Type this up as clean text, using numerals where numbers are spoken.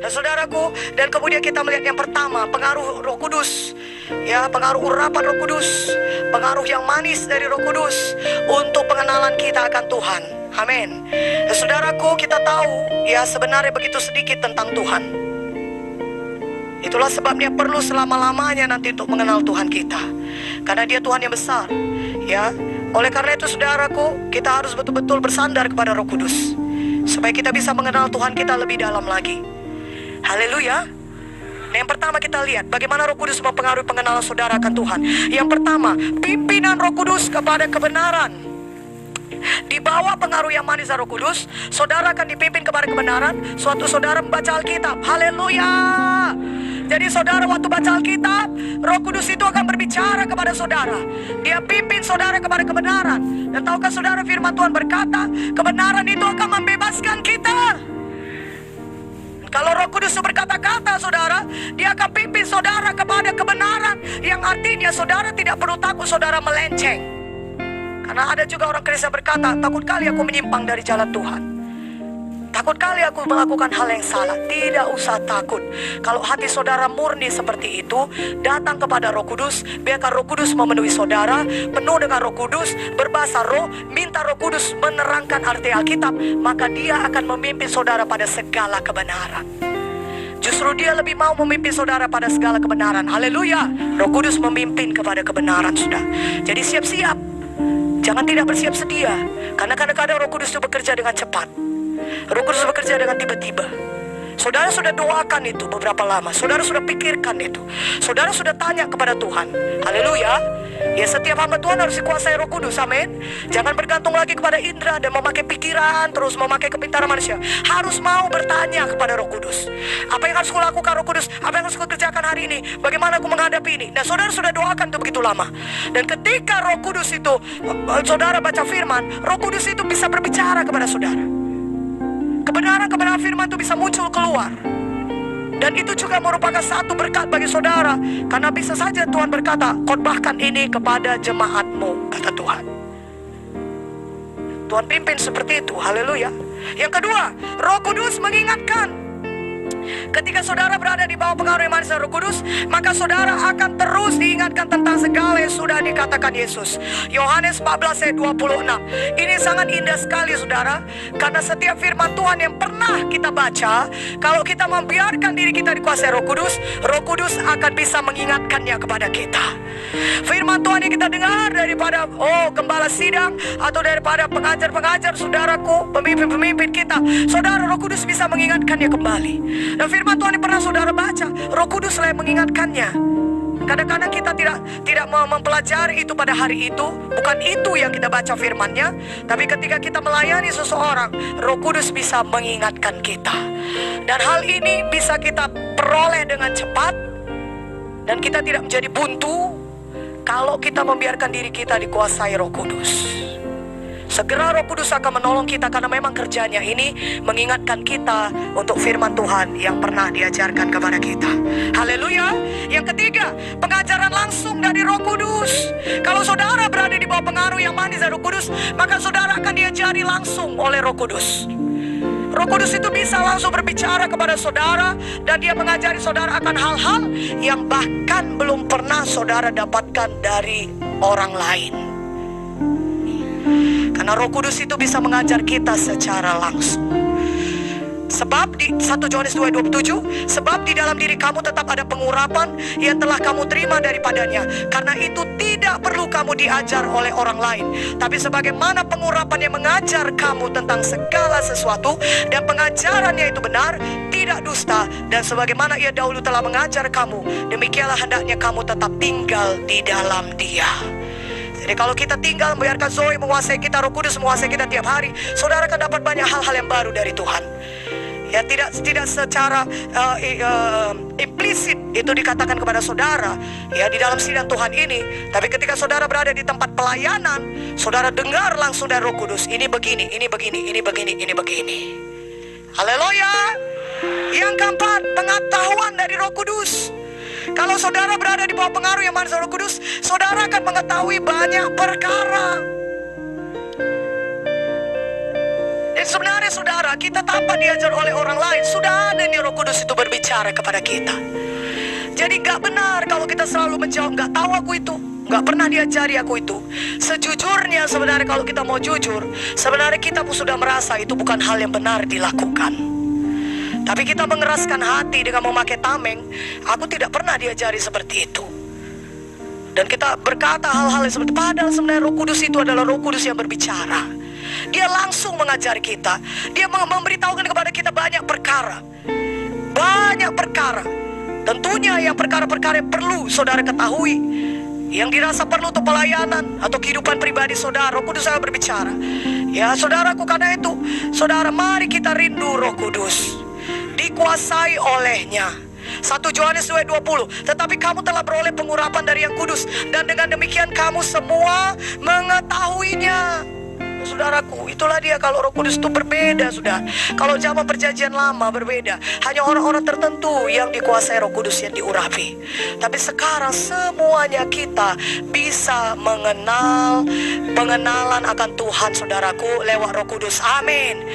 Dan saudaraku, dan kemudian kita melihat yang pertama, pengaruh Roh Kudus. Ya, pengaruh urapan Roh Kudus, pengaruh yang manis dari Roh Kudus untuk pengenalan kita akan Tuhan. Amin. Dan saudaraku, kita tahu ya sebenarnya begitu sedikit tentang Tuhan. Itulah sebabnya perlu selama-lamanya nanti untuk mengenal Tuhan kita, karena Dia Tuhan yang besar. Ya, oleh karena itu saudaraku, kita harus betul-betul bersandar kepada Roh Kudus supaya kita bisa mengenal Tuhan kita lebih dalam lagi. Haleluya. Nah, yang pertama kita lihat bagaimana Roh Kudus mempengaruhi pengenalan saudara akan Tuhan. Yang pertama, pimpinan Roh Kudus kepada kebenaran. Di bawah pengaruh yang manis Roh Kudus, saudara akan dipimpin kepada kebenaran. Suatu saudara membaca Alkitab. Haleluya. Jadi saudara waktu baca Alkitab, Roh Kudus itu akan berbicara kepada saudara. Dia pimpin saudara kepada kebenaran. Dan tahukah saudara, firman Tuhan berkata, kebenaran itu akan membebaskan kita. Kalau Roh Kudus berkata-kata saudara, Dia akan pimpin saudara kepada kebenaran. Yang artinya saudara tidak perlu takut saudara melenceng. Karena ada juga orang Kristen berkata, takut kali aku menyimpang dari jalan Tuhan, takut kali aku melakukan hal yang salah. Tidak usah takut. Kalau hati saudara murni seperti itu, datang kepada Roh Kudus, biarkan Roh Kudus memenuhi saudara, penuh dengan Roh Kudus, berbahasa roh, minta Roh Kudus menerangkan arti Alkitab, maka Dia akan memimpin saudara pada segala kebenaran. Justru Dia lebih mau memimpin saudara pada segala kebenaran. Haleluya. Roh Kudus memimpin kepada kebenaran, sudah. Jadi siap-siap. Jangan tidak bersiap sedia. Karena kadang-kadang Roh Kudus itu bekerja dengan cepat. Roh Kudus bekerja dengan tiba-tiba. Saudara sudah doakan itu beberapa lama. Saudara sudah pikirkan itu. Saudara sudah tanya kepada Tuhan. Haleluya. Ya, setiap hamba Tuhan harus dikuasai Roh Kudus. Amin. Jangan bergantung lagi kepada indera dan memakai pikiran, terus memakai kepintaran manusia. Harus mau bertanya kepada Roh Kudus. Apa yang harus kulakukan Roh Kudus? Apa yang harus kukerjakan hari ini? Bagaimana aku menghadapi ini? Nah, saudara sudah doakan itu begitu lama. Dan ketika Roh Kudus itu, saudara baca firman, Roh Kudus itu bisa berbicara kepada saudara. Kebenaran-kebenaran firman itu bisa muncul keluar. Dan itu juga merupakan satu berkat bagi saudara. Karena bisa saja Tuhan berkata, khotbahkan ini kepada jemaatmu, kata Tuhan. Tuhan pimpin seperti itu. Haleluya. Yang kedua, Roh Kudus mengingatkan. Ketika saudara berada di bawah pengaruh yang manis Roh Kudus, maka saudara akan terus diingatkan tentang segala yang sudah dikatakan Yesus. Yohanes 14 ayat 26. Ini sangat indah sekali saudara, karena setiap firman Tuhan yang pernah kita baca, kalau kita membiarkan diri kita dikuasai Roh Kudus akan bisa mengingatkannya kepada kita. Firman Tuhan yang kita dengar daripada gembala sidang atau daripada pengajar-pengajar saudaraku, pemimpin-pemimpin kita, saudara, Roh Kudus bisa mengingatkannya kembali. Dan firman Tuhan yang pernah saudara baca, Roh Kudus lah yang mengingatkannya. Kadang-kadang kita tidak mempelajari itu pada hari itu. Bukan itu yang kita baca firmannya. Tapi ketika kita melayani seseorang, Roh Kudus bisa mengingatkan kita. Dan hal ini bisa kita peroleh dengan cepat. Dan kita tidak menjadi buntu kalau kita membiarkan diri kita dikuasai Roh Kudus. Segera Roh Kudus akan menolong kita, karena memang kerjanya ini mengingatkan kita untuk firman Tuhan yang pernah diajarkan kepada kita. Haleluya. Yang ketiga, pengajaran langsung dari Roh Kudus. Kalau saudara berada di bawah pengaruh yang manis dari Roh Kudus, maka saudara akan diajari langsung oleh Roh Kudus. Roh Kudus itu bisa langsung berbicara kepada saudara, dan Dia mengajari saudara akan hal-hal yang bahkan belum pernah saudara dapatkan dari orang lain. Karena Roh Kudus itu bisa mengajar kita secara langsung. Sebab di 1 Yohanes 2:27, sebab di dalam diri kamu tetap ada pengurapan yang telah kamu terima daripadanya. Karena itu tidak perlu kamu diajar oleh orang lain. Tapi sebagaimana pengurapan yang mengajar kamu tentang segala sesuatu, dan pengajarannya itu benar, tidak dusta, dan sebagaimana ia dahulu telah mengajar kamu, demikianlah hendaknya kamu tetap tinggal di dalam Dia. Jadi kalau kita tinggal membiarkan Zoe menguasai kita, Roh Kudus menguasai kita tiap hari, saudara akan dapat banyak hal-hal yang baru dari Tuhan. Ya, tidak secara implisit itu dikatakan kepada saudara ya di dalam sidang Tuhan ini. Tapi ketika saudara berada di tempat pelayanan, saudara dengar langsung dari Roh Kudus, ini begini, ini begini, ini begini, ini begini. Haleluya. Yang keempat, pengetahuan dari Roh Kudus. Kalau saudara berada di bawah pengaruh yang manis Roh Kudus, saudara akan mengetahui banyak perkara. Dan sebenarnya saudara, kita tanpa diajar oleh orang lain, sudah ada nih Roh Kudus itu berbicara kepada kita. Jadi gak benar kalau kita selalu menjawab, gak tahu aku itu, gak pernah diajari aku itu. Sejujurnya sebenarnya kalau kita mau jujur, sebenarnya kita pun sudah merasa itu bukan hal yang benar dilakukan. Tapi kita mengeraskan hati dengan memakai tameng, aku tidak pernah diajari seperti itu. Dan kita berkata hal-hal yang seperti, padahal sebenarnya Roh Kudus itu adalah Roh Kudus yang berbicara. Dia langsung mengajari kita. Dia memberitahukan kepada kita banyak perkara. Banyak perkara. Tentunya yang perkara-perkara yang perlu saudara ketahui, yang dirasa perlu untuk pelayanan atau kehidupan pribadi saudara, Roh Kudus akan berbicara. Ya saudaraku, karena itu saudara, mari kita rindu Roh Kudus, dikuasai olehnya. 1 Yohanes 2:20, tetapi kamu telah beroleh pengurapan dari yang kudus, dan dengan demikian kamu semua mengetahuinya. Saudaraku, itulah dia kalau Roh Kudus itu berbeda, sudah. Kalau zaman perjanjian lama berbeda, hanya orang-orang tertentu yang dikuasai Roh Kudus yang diurapi. Tapi sekarang semuanya kita bisa mengenal pengenalan akan Tuhan, saudaraku, lewat Roh Kudus. Amin.